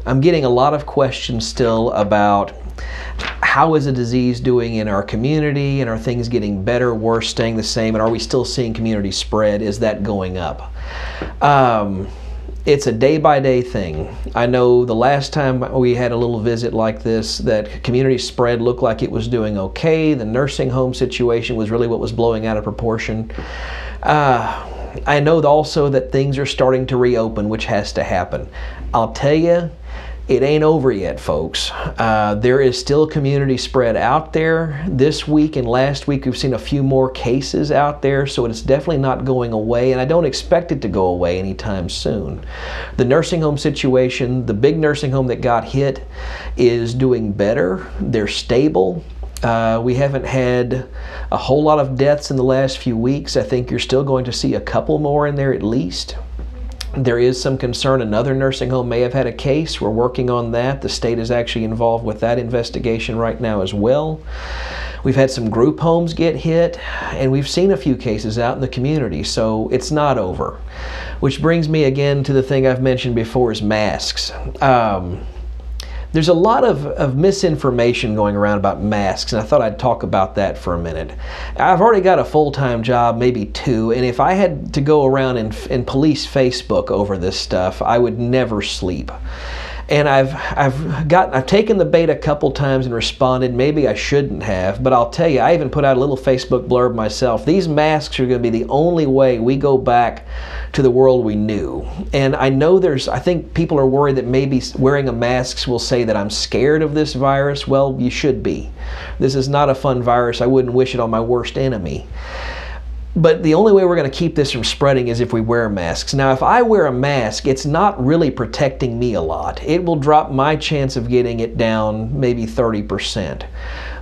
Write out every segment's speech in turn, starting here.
I'm getting a lot of questions still about how is the disease doing in our community, and are things getting better, worse, staying the same, and are we still seeing community spread? Is that going up? It's a day-by-day thing. I know the last time we had a little visit like this, that community spread looked like it was doing okay. The nursing home situation was really what was blowing out of proportion. I know also that things are starting to reopen, which has to happen. I'll tell you, it ain't over yet, folks. There is still community spread out there. This week and last week, we've seen a few more cases out there, so it's definitely not going away, and I don't expect it to go away anytime soon. The nursing home situation, the big nursing home that got hit, is doing better. They're stable. We haven't had a whole lot of deaths in the last few weeks. I think you're still going to see a couple more in there at least. There is some concern another nursing home may have had a case. We're working on that. The state is actually involved with that investigation right now as well. We've had some group homes get hit, and we've seen a few cases out in the community, so it's not over. Which brings me again to the thing I've mentioned before, is masks. There's a lot of misinformation going around about masks, and I thought I'd talk about that for a minute. I've already got a full-time job, maybe two, and if I had to go around and police Facebook over this stuff, I would never sleep. And I've taken the bait a couple times and responded. Maybe I shouldn't have, but I'll tell you, I even put out a little Facebook blurb myself. These masks are going to be the only way we go back to the world we knew. And I know I think people are worried that maybe wearing a mask will say that I'm scared of this virus. Well, you should be. This is not a fun virus. I wouldn't wish it on my worst enemy. But the only way we're going to keep this from spreading is if we wear masks. Now, if I wear a mask, it's not really protecting me a lot. It will drop my chance of getting it down maybe 30%.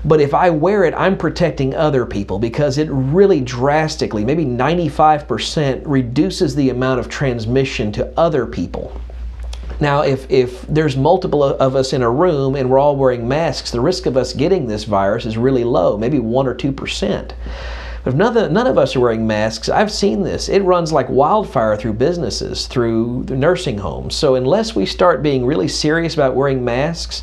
But if I wear it, I'm protecting other people, because it really drastically, maybe 95%, reduces the amount of transmission to other people. Now, if there's multiple of us in a room and we're all wearing masks, the risk of us getting this virus is really low, maybe 1 or 2%. If none of us are wearing masks, I've seen this. It runs like wildfire through businesses, through the nursing homes. So unless we start being really serious about wearing masks,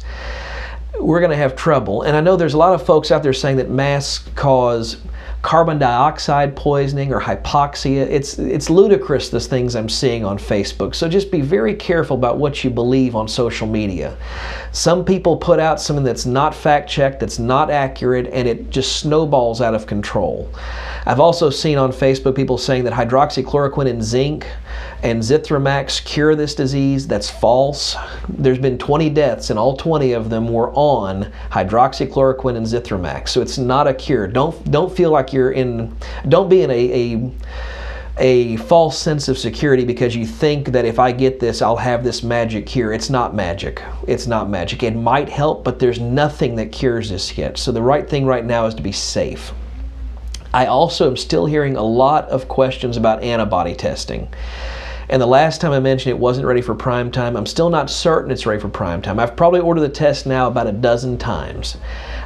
we're going to have trouble. And I know there's a lot of folks out there saying that masks cause carbon dioxide poisoning or hypoxia. It's ludicrous, the things I'm seeing on Facebook. So just be very careful about what you believe on social media. Some people put out something that's not fact-checked, that's not accurate, and it just snowballs out of control. I've also seen on Facebook people saying that hydroxychloroquine and zinc and Zithromax cure this disease. That's false. There's been 20 deaths, and all 20 of them were on hydroxychloroquine and Zithromax. So it's not a cure. Don't feel like don't be in a false sense of security because you think that if I get this, I'll have this magic cure. It's not magic. It's not magic. It might help, but there's nothing that cures this yet. So the right thing right now is to be safe. I also am still hearing a lot of questions about antibody testing. And the last time I mentioned it wasn't ready for prime time. I'm still not certain it's ready for prime time. I've probably ordered the test now about a dozen times.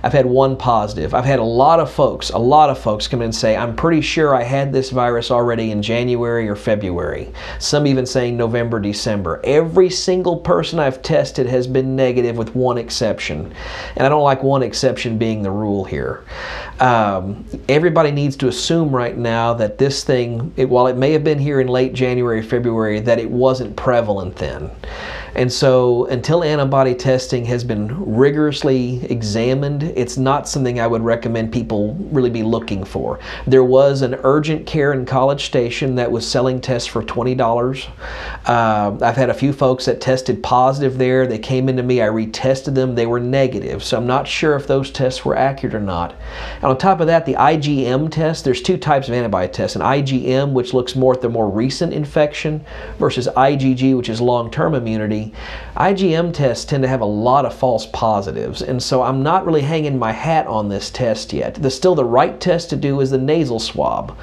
I've had one positive. I've had a lot of folks come in and say, I'm pretty sure I had this virus already in January or February. Some even saying November, December. Every single person I've tested has been negative with one exception. And I don't like one exception being the rule here. Everybody needs to assume right now that this thing, while it may have been here in late January, February, that it wasn't prevalent then. And so until antibody testing has been rigorously examined, it's not something I would recommend people really be looking for. There was an urgent care in College Station that was selling tests for $20. I've had a few folks that tested positive there. They came into me, I retested them, they were negative. So I'm not sure if those tests were accurate or not. And on top of that, the IgM test, there's two types of antibody tests. An IgM, which looks more at the more recent infection, versus IgG, which is long-term immunity. IgM tests tend to have a lot of false positives, and so I'm not really hanging my hat on this test yet. Still the right test to do is the nasal swab,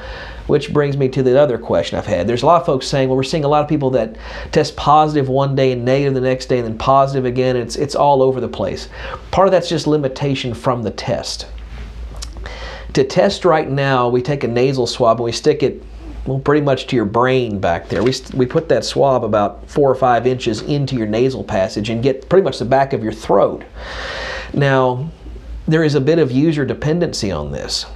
which brings me to the other question I've had. There's a lot of folks saying, well, we're seeing a lot of people that test positive one day and negative the next day and then positive again. It's all over the place. Part of that's just limitation from the test. To test right now, we take a nasal swab and we stick it well, pretty much to your brain back there. We put that swab about 4 or 5 inches into your nasal passage and get pretty much the back of your throat. Now, there is a bit of user dependency on this.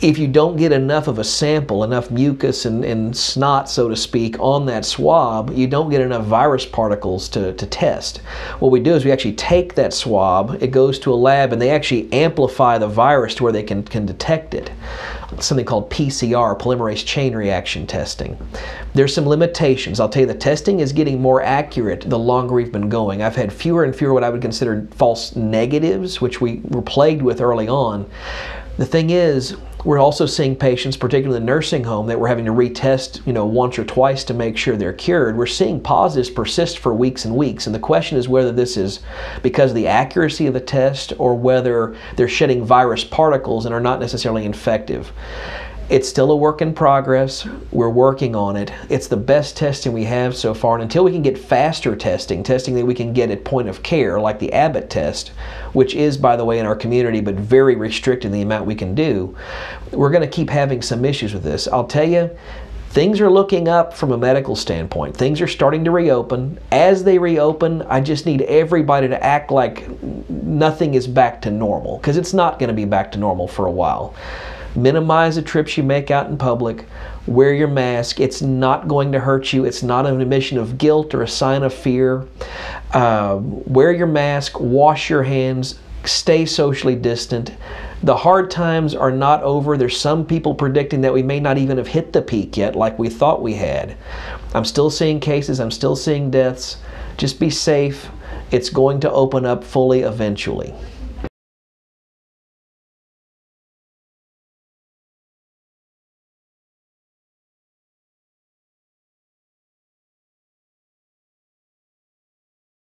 If you don't get enough of a sample, enough mucus and snot, so to speak, on that swab, you don't get enough virus particles to test. What we do is we actually take that swab, it goes to a lab, and they actually amplify the virus to where they can detect it. It's something called PCR, polymerase chain reaction testing. There's some limitations. I'll tell you, the testing is getting more accurate the longer we've been going. I've had fewer and fewer what I would consider false negatives, which we were plagued with early on. The thing is, we're also seeing patients, particularly in the nursing home, that we're having to retest, once or twice to make sure they're cured. We're seeing positives persist for weeks and weeks, and the question is whether this is because of the accuracy of the test or whether they're shedding virus particles and are not necessarily infective. It's still a work in progress. We're working on it. It's the best testing we have so far, and until we can get faster testing that we can get at point of care, like the Abbott test, which is, by the way, in our community, but very restricted in the amount we can do, we're going to keep having some issues with this. I'll tell you, things are looking up from a medical standpoint. Things are starting to reopen. As they reopen, I just need everybody to act like nothing is back to normal, because it's not going to be back to normal for a while. Minimize the trips you make out in public. Wear your mask. It's not going to hurt you. It's not an admission of guilt or a sign of fear. Wear your mask. Wash your hands. Stay socially distant. The hard times are not over. There's some people predicting that we may not even have hit the peak yet like we thought we had. I'm still seeing cases. I'm still seeing deaths. Just be safe. It's going to open up fully eventually.